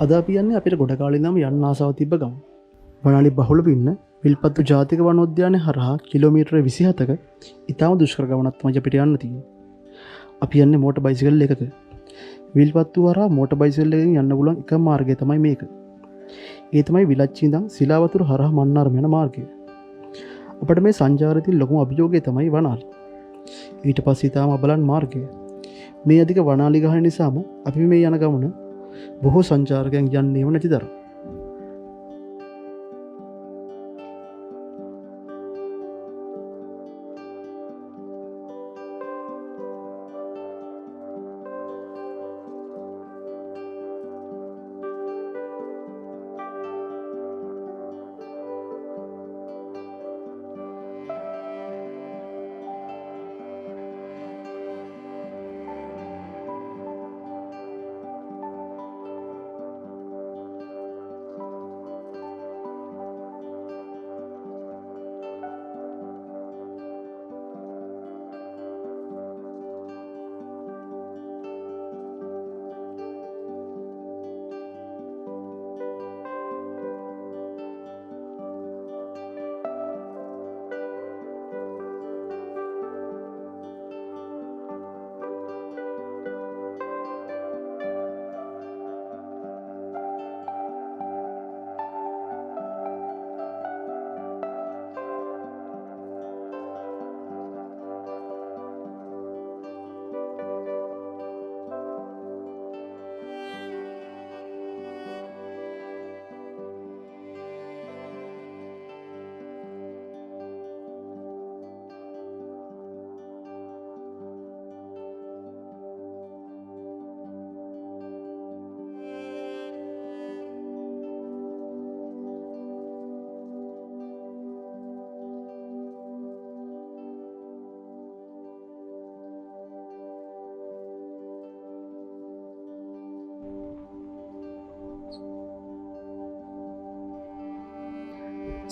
අද අපි යන්නේ අපිට ගොඩ කාලේ ඉඳන්ම යන්න ආසාව තිබ්බ ගම. වනාලි බහුලව ඉන්න විල්පත්තු ජාතික වනෝද්‍යානය හරහා කිලෝමීටර 27ක ඉතාම දුෂ්කර ගමනක් තමයි අපිට යන්න තියෙන්නේ. අපි යන්නේ මෝටර් බයිසිකල් එකක. විල්පත්තු හරහා මෝටර් බයිසිකල් එකකින් යන්න පුළුවන් එකම මාර්ගය තමයි මේක. ඒ තමයි විලච්චි ඉඳන් සිලාවතුර හරහා මන්නාරම යන මාර්ගය. අපිට මේ සංචාරයේදී ලොකුම අභියෝගය තමයි වනාලි. ඊට පස්සේ ඊටාම බලන් මාර්ගය. මේ අධික වනාලි ගහන නිසාම අපි මේ යන ගමන බොහෝ සංචාරකයන් යන්නේම නැති තරම්.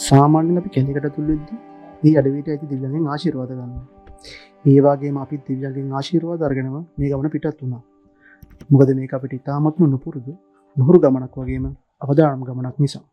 සාමාන්‍යයෙන් අපි කැලේකට තුල්ෙද්දී මේ අඩවියට ඇති දිව්‍යයන්ගෙන් ආශිර්වාද ගන්නවා. ඒ වගේම අපි දිව්‍යයන්ගෙන් ආශිර්වාද අරගෙනම මේ ගමන පිටත් වුණා. මොකද මේක අපිට ඉතාමත්ම නුහුරු ගමනක් වගේම අවදානම් ගමනක් නිසා.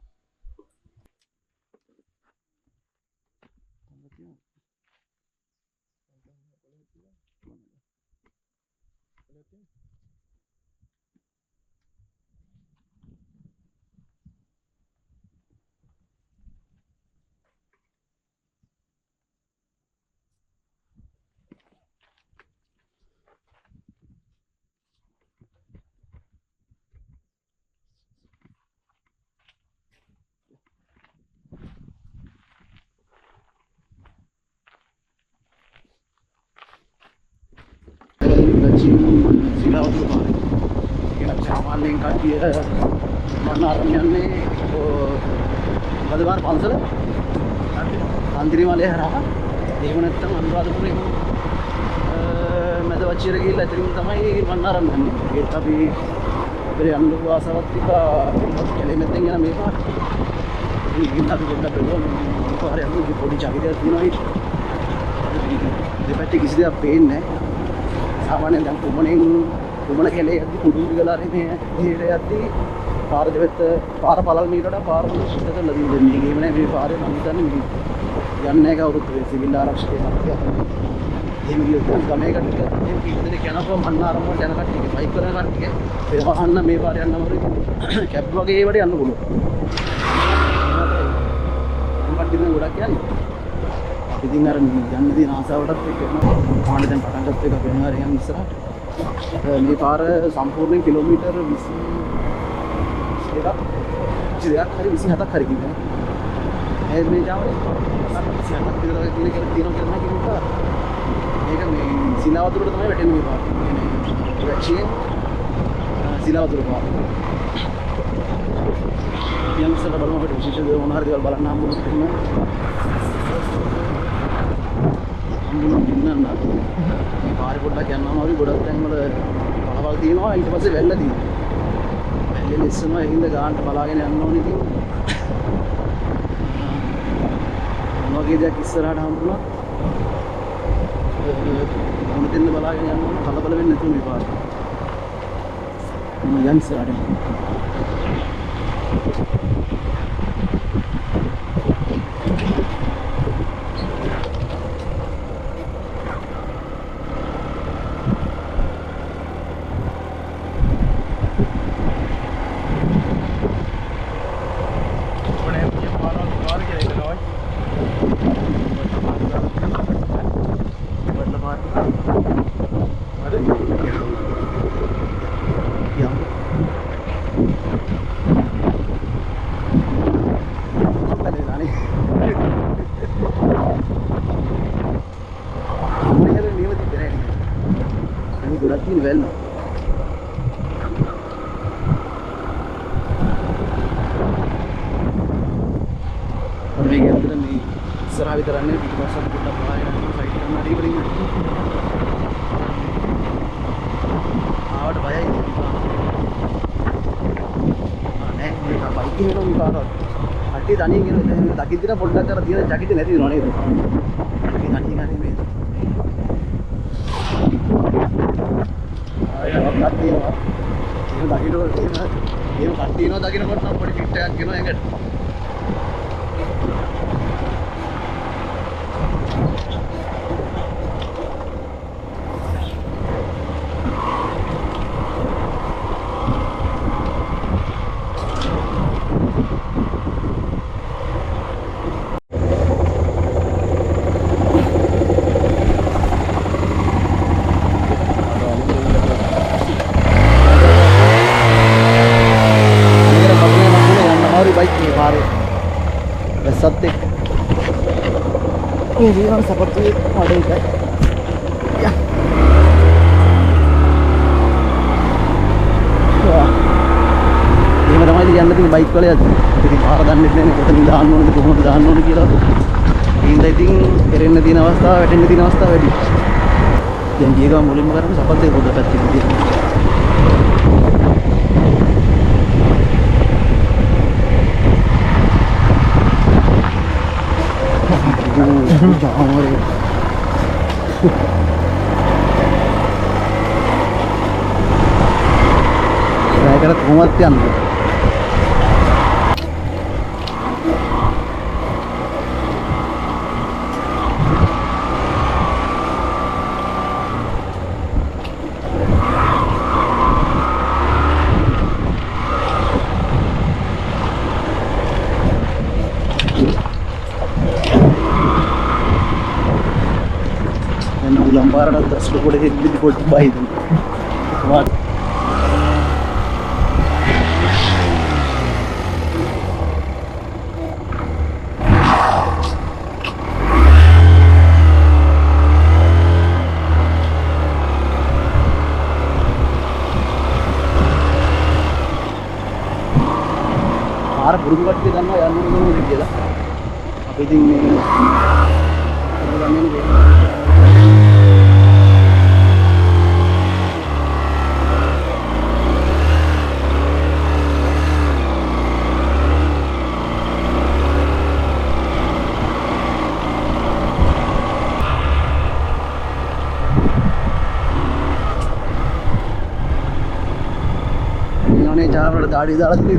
සිලාවතුර පාරේ. ඒක සාමාන්‍යයෙන් කට්ටිය මන්නාරම් යන්නේ බදවාර පන්සල අන්තිරිමාලය හරහා. එහෙම නැත්නම් අනුරාධපුරේ මැද වච්චිර ගිහිල්ලා එතනින් තමයි මන්නාරම් යන්නේ. ඒත් අපි අපේ යන්න ලොකු ආසාවක් තිබ්බා කැලේ මැද්දෙන් යන මේ පාර. ඉතින් අපි පොඩ්ඩක් බලමු. මේ පාරේ යන්න පොඩි චකිතයක් තියෙනවා හිට. දෙපැත්තේ කිසි දෙයක් පේන්නේ නැහැ. सामान्य දැන් කුමන කැලේ යද්දි කුඩු ගලාරේ මේ හිරේ යද්දි පාර දෙපැත්ත පාර පළල් මීට වඩා පාර සුද්ධ කරලා දෙන්නේ. මේකේම නෑ මේ පාරේ මම හිතන්නේ මේ යන්නේ කවුරුත් සිවිල් ආරක්ෂකයන් අපිට. එහෙම ගියොත් ගමේ කට්ටිය මේ කීපදෙනෙක් යනවා මන්නාරම් වලට යන කට්ටිය බයික් කරන කට්ටිය එහන්න මේ පාරේ යන්න අමාරුයි. කැබ් වගේ ඒවට යන්න පුළුවන්. මම කට්ටිය ගොඩක් යන්නේ. ඉතින් අර යන්න තියෙන ආසාවටත් එක්ක යනවා. දැන් පටන් ගත්ත එක වෙනවා යන ඉස්සරහට. මේ පාර සම්පූර්ණයෙන් කිලෝමීටර් 22ක් හරි 27ක් හරි කිව්වා. මේ ජාමනේ 27ක් විතර වගේ තියෙන කියලා කියනවා කිව්වා. මේක මේ සිලාවතුරට තමයි වැටෙන්නේ මේ පාර. වැච්චියෙන් සිලාවතුර පාර. යම් ඉස්සරහ බලමු අපිට විශේෂ දේ මොන හරි දේවල් බලන්න හම්බුනොත් එහෙම. මේ පාරේ පොඩ්ඩක් යනවා වගේ ගොඩක් තැන් වල පළවල් තියෙනවා. ඊට පස්සේ වැල්ල තියෙනවා. වැල්ලේ ඉස්සනවා ඒකින්ද ගානට බලාගෙන යන්න ඕනේ ඉතින්. මොනවගේ දෙයක් ඉස්සරහට හම්බුණා. මොන දෙන්න බලාගෙන යන්න ඕනේ. කලබල වෙන්නේ නැතුව මේ පාරේ. Yan sir ada. Well, और मैं कहता था मैं सरा भी तरह ने बिग सब कुछ बाहर है साइड करना नहीं पड़ेगा आवाज भाया ही नहीं मेरा बाइक ही मेरा भी बाहर हट्टी जानी के ताकि तेरा फोल्डर कर दिया जैकेट नहीं थी रोने तो जानी का नहीं मैं ये तीनों दागिनो करना बड़ी फिट है किनो है Satik ini memang seperti ada ikan ya wah ini memang ini yang lebih baik kali aja jadi parah dan ini kita nih dahan kilo ini dating keren di nawasta wedding di nawasta wedding yang dia kan mulai makan seperti udah kecil dia jangan worry. Saya kira kematian. Lambar ada terus boleh di buat bayi tu. Wah. Harap berubah kita kan ya, nunggu dia lah. Apa ini? Program ini. चावल दाढ़ी दाढ़ दी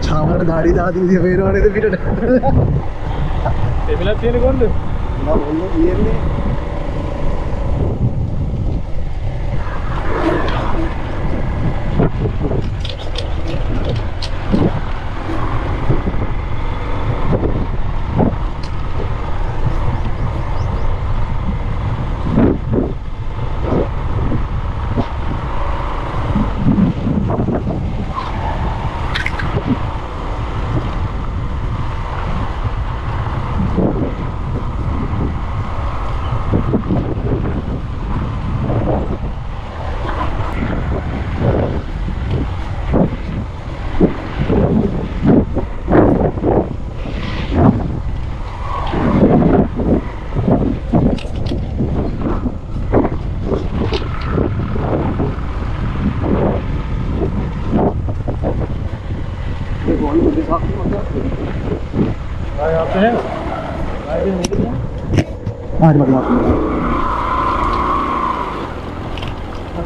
चावल दाढ़ी दाढ़ दी फिर वाले तो फिर टेबल पे कौन ना बोलो ये ने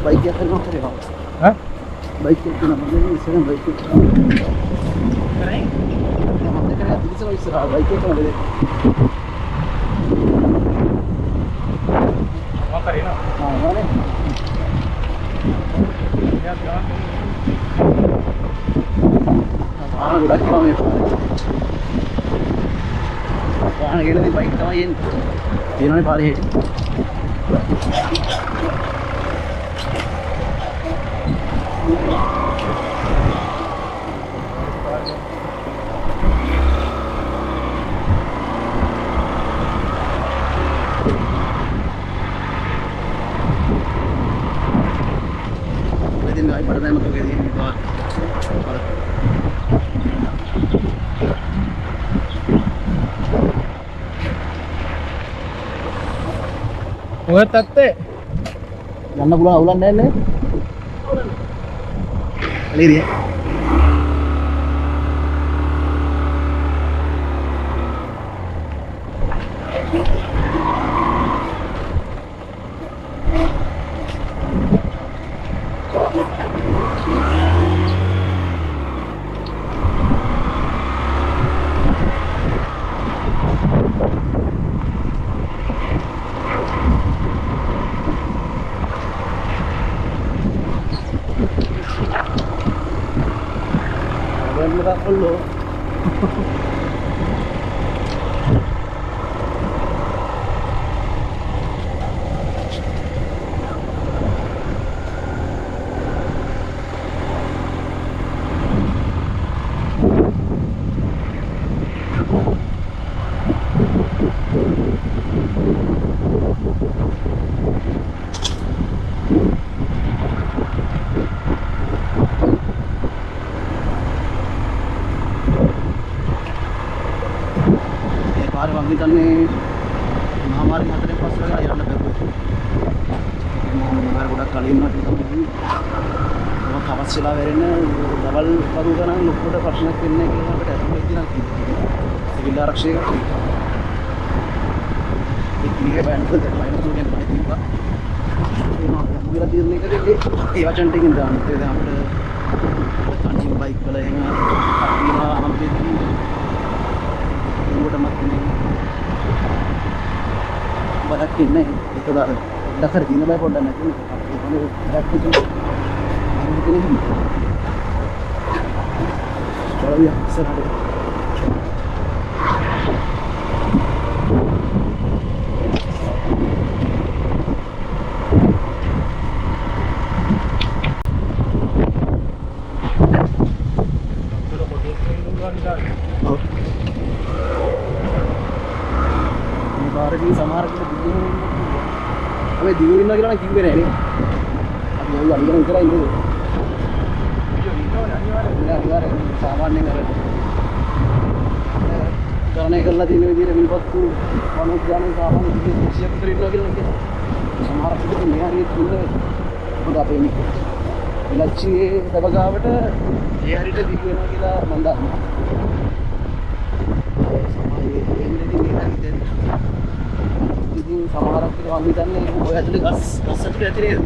बाइक क्या करना पड़ेगा? हाँ? බයික් එක නමන්නේ ඉස්සරහ බයික් එක. කරේ? මම දෙකේ අදිස්සම ඉස්සරහ බයික් එක නේද? මම කරේනවා. නේ. යා ගාන. ගොඩක් කමේ. වාහන ගේලා බයික් තමයි එන්නේ. තියෙනවනේ පාරේ හැටි. Ay, para tayo magkagaya din dito. ඔය තත්ත්වේ යන්න පුළුවන් අවුලක් නැහැ නේ. හරිය. Ulo. Parang kita nih Mahamari hati pas lagi ada berapa baru udah kali ini kita ini kalau kawas sila verena double baru kan look udah pasnya kene kita betul betul itu nanti civil raksasa ini band tuh main tuh yang main juga ini kita tirni kali ini ya cantik ini dah itu dah ada anjing bike bala yang kita hampir udah mati nih banyak ini itu dah dakar ini baik pada nanti ini dakar itu ini kalau ya serah हमें दिवली ना किराना क्यों करे नहीं अब ये वाली किराना किराना इनको अनिवार्य सामान नहीं करे करने के लिए धीरे धीरे मिल पात तू मानो जाने सामान किसी कुछ खरीदना के लिए हमारा कुछ नहीं आ रही है तुमने खुदा पे नहीं लच्छी दबगा बेटा ये हरीटे दिखे ना किला मंदा समाये ये मेरी नहीं आ रही සමහරක් කියලා මම හිතන්නේ ඔය ඇතුලේ ගස් ඇතුලේ ඇති නේද?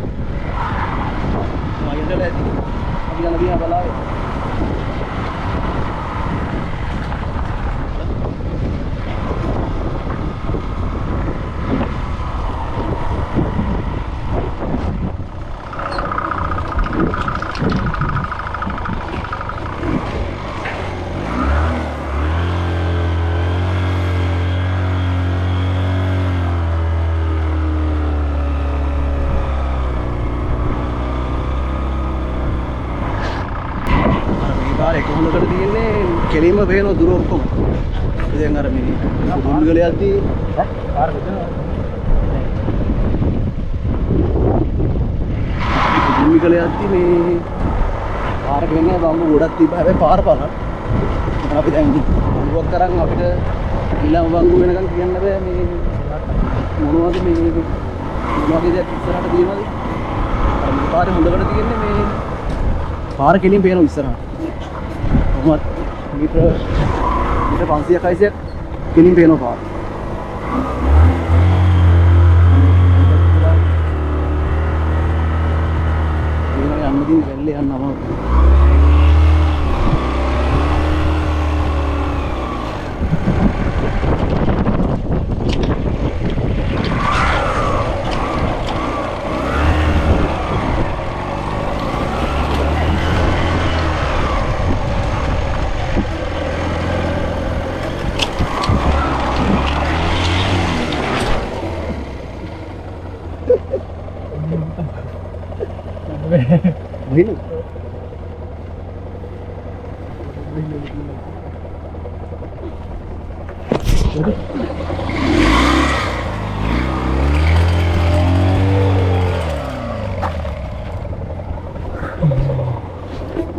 මම හිතලා ඇති. අපි යන දිහා බලාවේ. කොහොමද තියෙන්නේ කෙලින්ම පේනවා දුර ඔක්කොම. ඉතින් අර මේ දුම්ගල යද්දී පාර හදනවා. දුම්ගල යද්දී මේ පාර වෙන්නේ බම්බු ගොඩක් තිබ්බා. හැබැයි පාර බලන්න. අපි දැන් දුවක් කරන් අපිට ඊළඟ වංගු වෙනකන් කියන්න බෑ මේ මොනවද මේ මොනවද ඉස්සරහට තියෙනවද? අර මේ පාරේ හොඳකට තියෙන්නේ මේ පාර කෙලින් පේනවා ඉස්සරහට. කොහොමද මීටර 500ක් 600ක් කෙලින් පේනවා පාර. මේ යන්න දින වැල්ලේ යන්න අමාරුයි. Bhai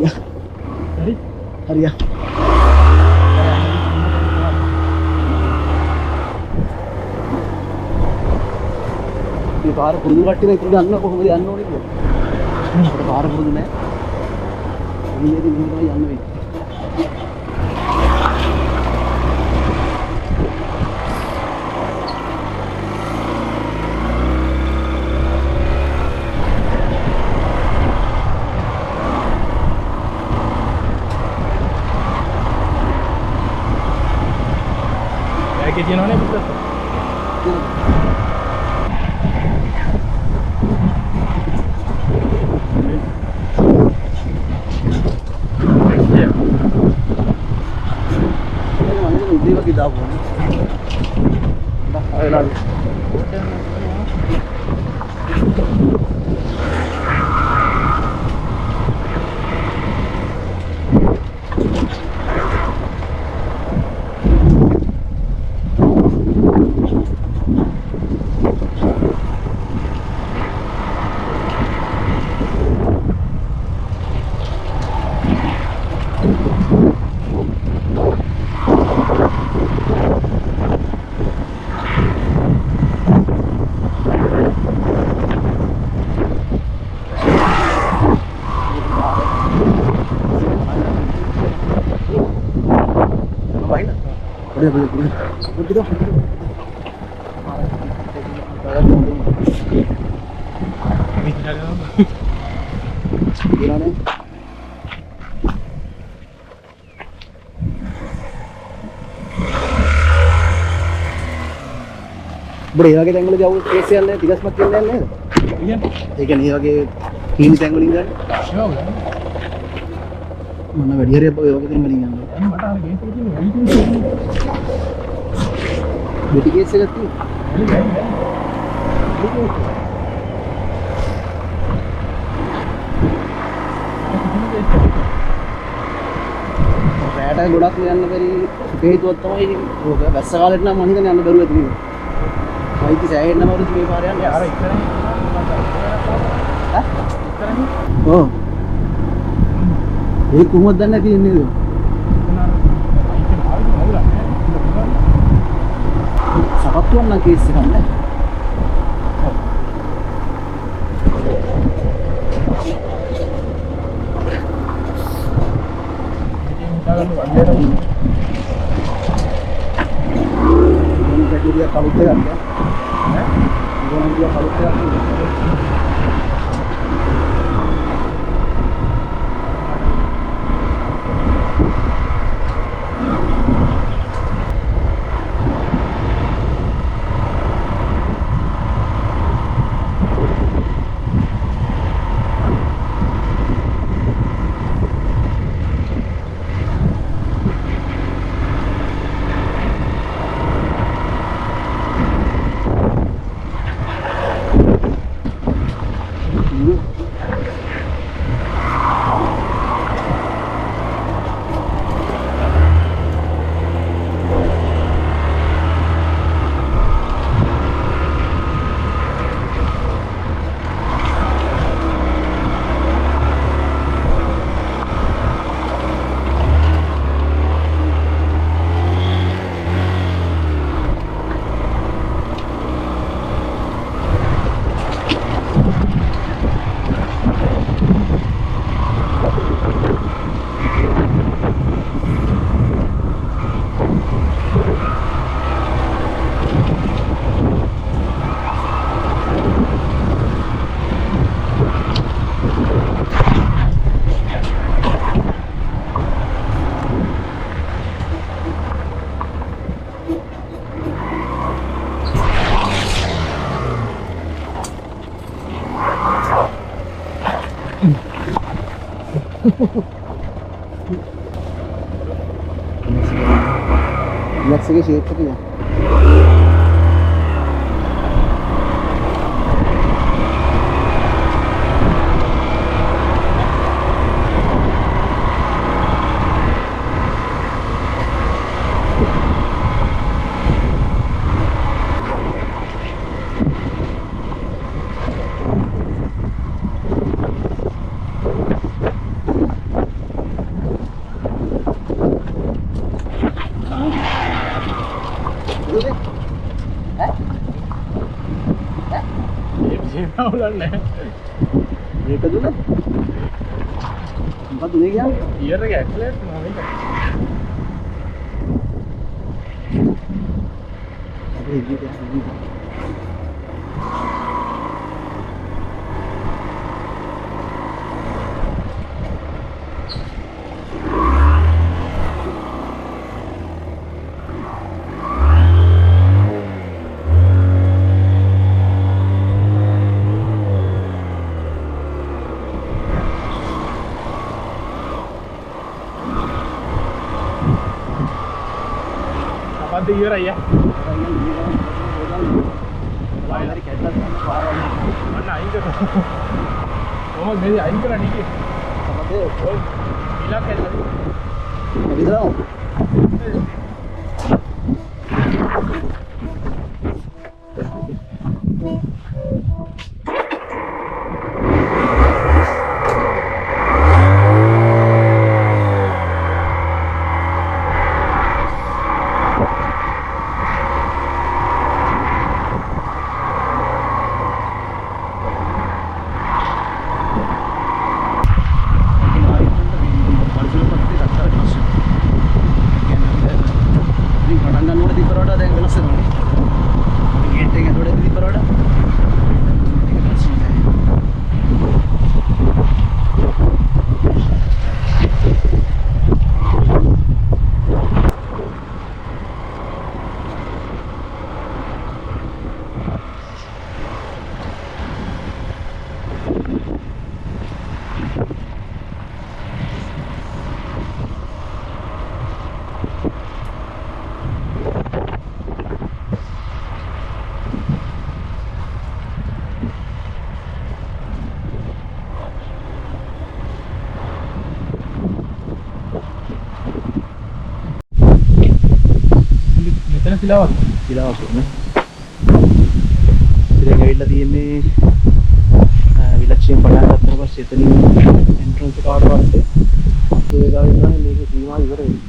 ya hari ya di පාර පුරුදු කට්ටිය ඉතින් ගන්න කොහොමද යන්න ඕනේ කියලා. අපිට පාර පුරුදු නැහැ. ඊයේදී මෙහෙම තමයි යන්න වෙන්නේ. Kayak gini nih bisa. Kita pun dah ayo lagi udah gitu gimana බොඩේ වගේ තැන් වලදී අවුල් කේස් යන්නේ 30ක් කියන්නේ නැහැ නේද? ඒ කියන්නේ මේ වගේ කීනි තැන් වලින් ගන්න. මොන වැඩි හරියක් ඔය වගේ තැන් වලින් යනවා. මට අර ගේට් එකේ තියෙන බෙටි කේස් එකක් තියෙනවා. රැට ගොඩක් යන්න බැරි හේතුවක් තමයි ඕක වැස්ස කාලෙට නම් මම හිතන්නේ යන්න බැරුව ඇති නේද? වයිටි සෑහෙන්නම වරුත් මේ පාර යන්නේ අර ඉස්සරහින් ඈ ඔව් ඒ කොහොමද දන්නේ තියෙන්නේ නේද? සපත්තුවක් නම් කේස් එකක් නෑ. dia kalau terak ya. Dia kalau terak. Relax के शेप पे උලන්නේ මේක දුන්න මොකද දුන්නේ කියන්නේ ඊයර් එක ඇක්සලරේට් කරනවා මේක අපේ ඉන්නේ අපන්ට ඉවරයි යා හරි කැඩලා තමයි පාරවල් මන්න අයින් කරනවා කොහොමද මේ අයින් කරන්නේ කි අපතේ ඔය ඉලක්ක ඇල්ලලා විතරම මෙතන සිලාවක් විලාවක් නේ ඉතින් ඇවිල්ලා තියෙන්නේ විලක්ෂයෙන් පටන් ගන්නකොට පස්සේ එතනින් එන්ට්‍රන්ස් එක ආවට පස්සේ ඒ ගාව ඉන්නවා මේක සීමාව ඉවර වෙනවා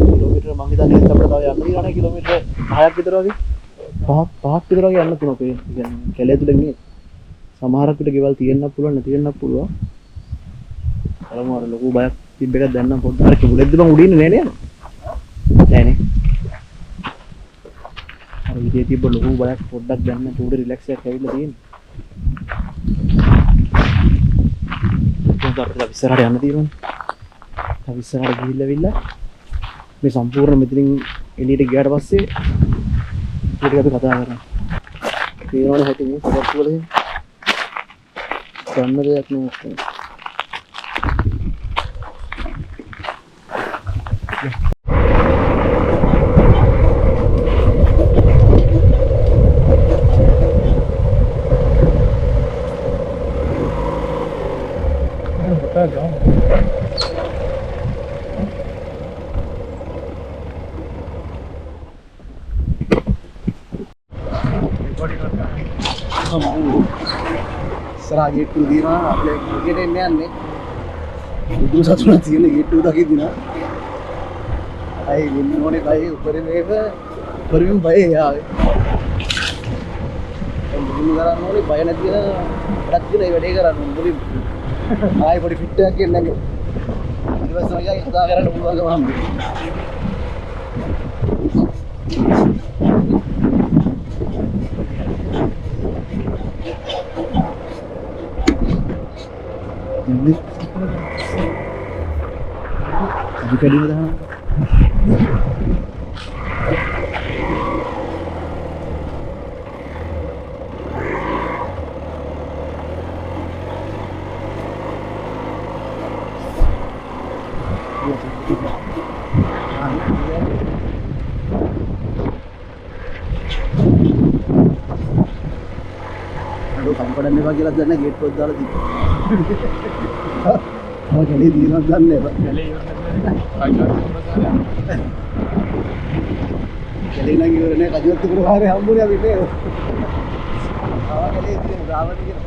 කිලෝමීටර මං හිතන්නේ අපිට තව යන්න තියෙනවා කිලෝමීටර 6ක් විතර වගේ 5ක් විතර වගේ යන්න පුළුවන් අපේ කියන්නේ කැලේ තුලින් නේ සමහරක් විට ගෙවල් තියෙන්නත් පුළුවන් නැති වෙන්නත් පුළුවන් බලමු අර ලොකු බයක් තිබ්බ එකක් දැන් නම් පොඩ්ඩක් අර කිඹුලෙද්ද මං උඩින් ඉන්නේ නෑ නෑ අර විදිහේ තිබ්බ ලොකු බයක් පොඩ්ඩක් දැන් නම් උඩ රිලැක්ස් එකක් ඇවිල්ලා තියෙන්නේ දැන් අපිට ඉස්සරහට යන්න තියෙනවනේ අපි ඉස්සරහට ගිහිල්ලාවිල්ලා මේ සම්පූර්ණ මෙතනින් එළියට ගියාට පස්සේ ඊට අපි කතා කරමු තේරෙනවනේ හැටි මේ පොඩක් වල ගන්න දෙයක් නෑ ඉස්සරහා ගේට්ටු දිනවා අපේ ගෙට එන්න යන්නේ උඩු සතුන තියෙන ගේට්ටු දකින්න අය වෙන්න ඕනේ බය උඩරින් මේක උඩරින් බය යාවේ මුලින්ම කරන්න ඕනේ බය නැති වෙන වැඩක් තියෙන ඒ වැඩේ කරන්න මුලින් ආයෙ පොඩි ෆිට් එකක් ගන්න නැගේ ඊට පස්සේ මගේ කතා කරන්න පුළුවන්කම හම්බෙන්නේ Jika di mana? අඩෝ කම්පඩන්න එපා කියලා දන්න ගේට්ටුවක් දාලා තිබ්බා. ඔය කලේ දිනක් දන්නේ එපා. කලේ නම් ඉවරනේ කජුවත් පුරාරේ හම්බුනේ අපිට. කලේ දින ගාවටි කියලා.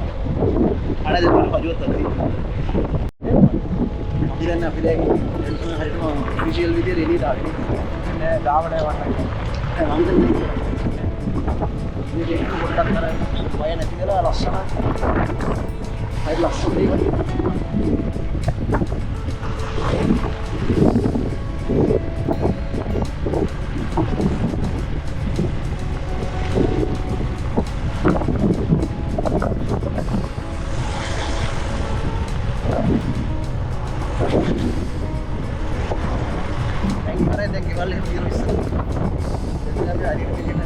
අර දෙන්න කජුවත් අතේ. ඉතින් අපි දැන් හරියටම ඔෆිෂියල් විදියට එළියට ආවේ. නෑ ගාවට යවන්න. මම දන්නේ. මේක පොඩ්ඩක් අර වය නැති වෙලා ලස්සන. හරි ලස්සන දෙයක්. දැන් ගෙවල් එහෙම දිනු ඉස්සර. දැන් අපි හරියට